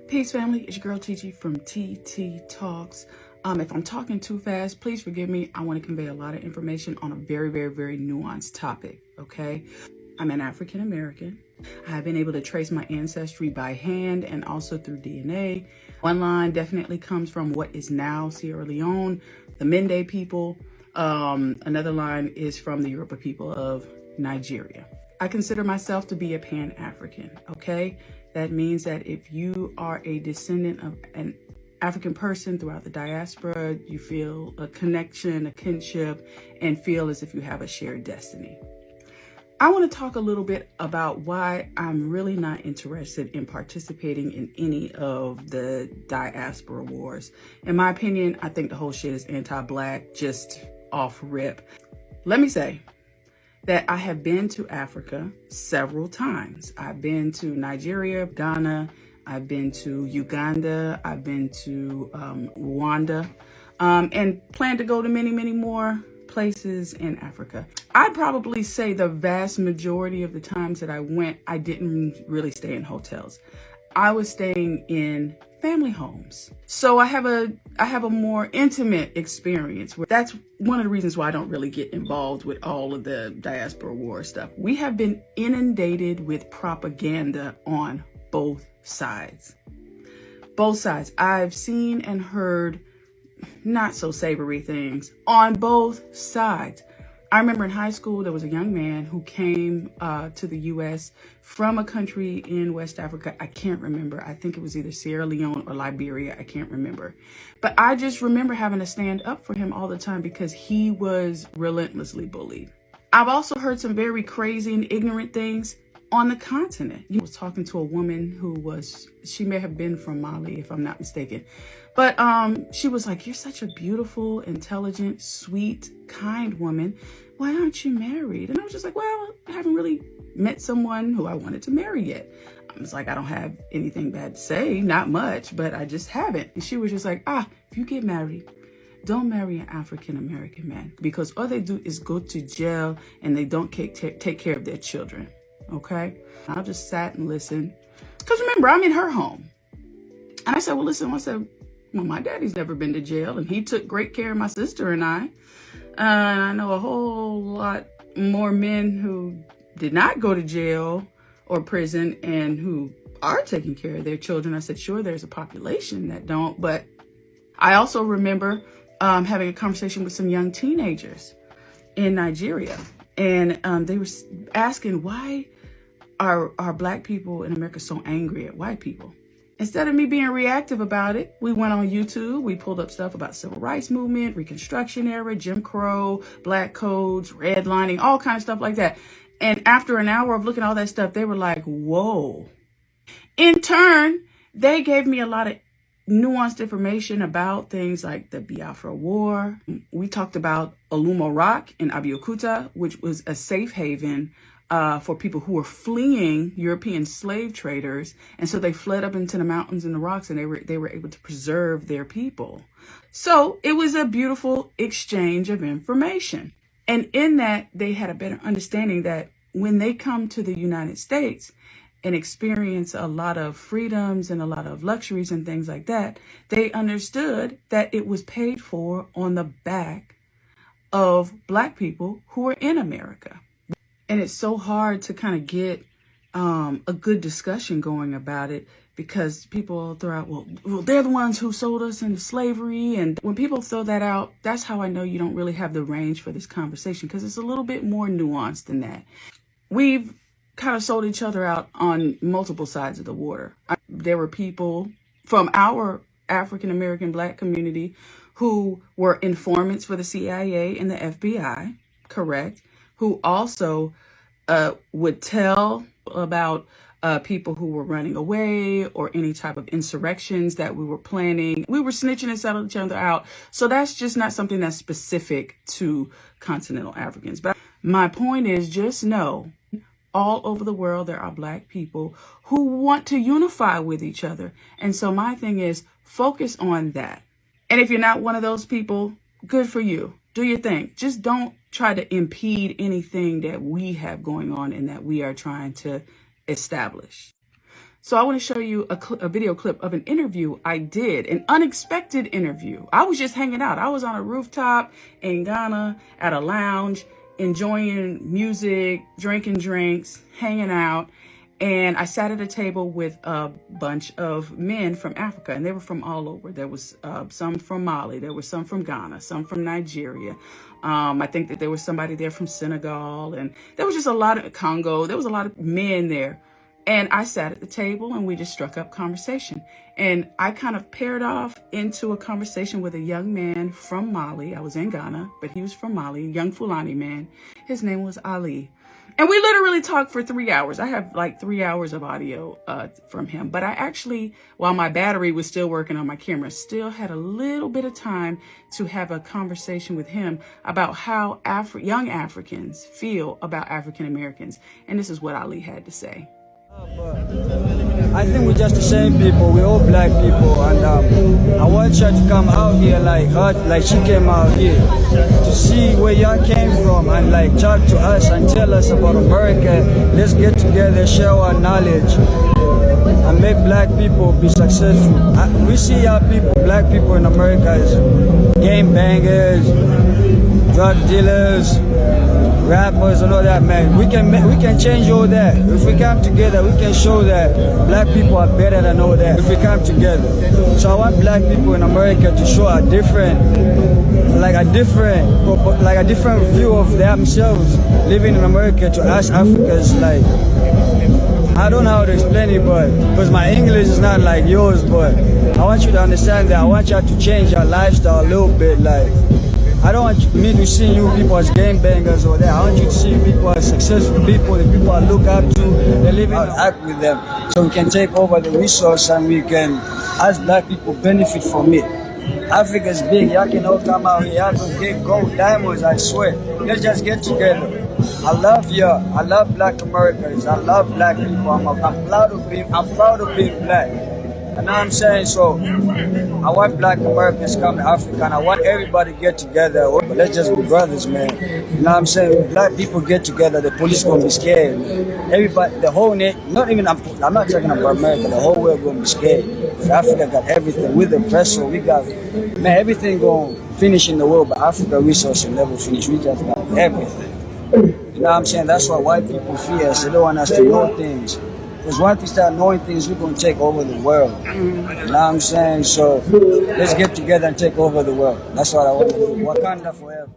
Peace, family. It's your girl TT from TT Talks. If I'm talking too fast, please forgive me. I want to convey a lot of information on a very, very, very nuanced topic, okay? I'm an African American. I have been able to trace my ancestry by hand and also through DNA. One line definitely comes from what is now Sierra Leone, the Mende people. Another line is from the Yoruba people of Nigeria. I consider myself to be a Pan-African, okay? That means that if you are a descendant of an African person throughout the diaspora, you feel a connection, a kinship, and feel as if you have a shared destiny. I want to talk a little bit about why I'm really not interested in participating in any of the diaspora wars. In my opinion, I think the whole shit is anti-Black, just off rip. Let me say that I have been to Africa several times. I've been to Nigeria, Ghana, I've been to Uganda, I've been to Rwanda, and plan to go to many, many more places in Africa. I'd probably say the vast majority of the times that I went, I didn't really stay in hotels. I was staying in family homes. So I have a more intimate experience. That's one of the reasons why I don't really get involved with all of the diaspora war stuff. We have been inundated with propaganda on both sides. Both sides. I've seen and heard not so savory things on both sides. I remember in high school, there was a young man who came to the U.S. from a country in West Africa. I can't remember. I think it was either Sierra Leone or Liberia. I can't remember. But I just remember having to stand up for him all the time because he was relentlessly bullied. I've also heard some very crazy and ignorant things on the continent. I was talking to a woman who she may have been from Mali, if I'm not mistaken. But she was like, "You're such a beautiful, intelligent, sweet, kind woman. Why aren't you married?" And I was just like, well, I haven't really met someone who I wanted to marry yet. I was like, I don't have anything bad to say, not much, but I just haven't. And she was just like, if you get married, don't marry an African American man because all they do is go to jail and they don't take care of their children. Okay? I just sat and listened. Because remember, I'm in her home. And I said, well, my daddy's never been to jail and he took great care of my sister and I. And I know a whole lot more men who did not go to jail or prison and who are taking care of their children. I said, sure, there's a population that don't. But I also remember having a conversation with some young teenagers in Nigeria. And they were asking, why are Black people in America so angry at white people? Instead of me being reactive about it, we went on YouTube. We pulled up stuff about civil rights movement, Reconstruction era, Jim Crow, Black codes, redlining, all kind of stuff like that. And after an hour of looking at all that stuff, they were like, whoa. In turn, they gave me a lot of nuanced information about things like the Biafra War. We talked about Olumo Rock in Abeokuta, which was a safe haven for people who were fleeing European slave traders. And so they fled up into the mountains and the rocks and they were able to preserve their people. So it was a beautiful exchange of information. And in that, they had a better understanding that when they come to the United States and experience a lot of freedoms and a lot of luxuries and things like that, they understood that it was paid for on the back of Black people who were in America. And it's so hard to kind of get a good discussion going about it because people throw out, well, they're the ones who sold us into slavery. And when people throw that out, that's how I know you don't really have the range for this conversation because it's a little bit more nuanced than that. We've kind of sold each other out on multiple sides of the water. There were people from our African American Black community who were informants for the CIA and the FBI, correct, who also would tell about people who were running away or any type of insurrections that we were planning. We were snitching and selling each other out. So that's just not something that's specific to continental Africans. But my point is, just know all over the world, there are Black people who want to unify with each other. And so my thing is, focus on that. And if you're not one of those people, good for you. Do your thing. Just don't try to impede anything that we have going on and that we are trying to establish. So I want to show you a video clip of an interview I did, an unexpected interview. I was just hanging out. I was on a rooftop in Ghana at a lounge, enjoying music, drinking drinks, hanging out. And I sat at a table with a bunch of men from Africa, and they were from all over. There was some from Mali, there was some from Ghana, some from Nigeria. I think that there was somebody there from Senegal, and there was just a lot of Congo. There was a lot of men there. And I sat at the table and we just struck up conversation. And I kind of paired off into a conversation with a young man from Mali. I was in Ghana, but he was from Mali, a young Fulani man. His name was Ali. And we literally talked for 3 hours. I have like 3 hours of audio from him. But I actually, while my battery was still working on my camera, still had a little bit of time to have a conversation with him about how young Africans feel about African Americans. And this is what Ali had to say. I think we're just the same people. We're all black people, and I want her to come out here like her, like she came out here to see where y'all came from and like talk to us and tell us about America. Let's get together, share our knowledge, and make black people be successful. We see y'all people, black people in America, as game bangers, drug dealers, rappers and all that, man. We can change all that. If we come together, we can show that black people are better than all that. If we come together. So I want black people in America to show a different view of themselves living in America to us Africans. Like, I don't know how to explain it, but because my English is not like yours, but I want you to understand that I want you to change your lifestyle a little bit. Like, I don't want me to see you people as gangbangers or that. I want you to see people as successful people, the people I look up to, they live and act with them. So we can take over the resource and we can, as black people, benefit from it. Africa is big. Y'all can all come out here. Y'all can get gold, diamonds, I swear. Let's just get together. I love y'all. I love black Americans. I love black people. I'm proud of being black. You know what I'm saying? So I want black Americans come to Africa, and I want everybody to get together. But let's just be brothers, man. You know what I'm saying? When black people get together, the police gonna be scared. Everybody, the whole not even, I'm not talking about America, the whole world gonna be scared. Because Africa got everything. With the vessel, we got, man, everything gonna finish in the world, but Africa resources will never finish. We just got everything. You know what I'm saying? That's why white people fear us. They don't want us to know things. Because once we start knowing things, we're going to take over the world. You know what I'm saying? So let's get together and take over the world. That's what I want to do. Wakanda forever.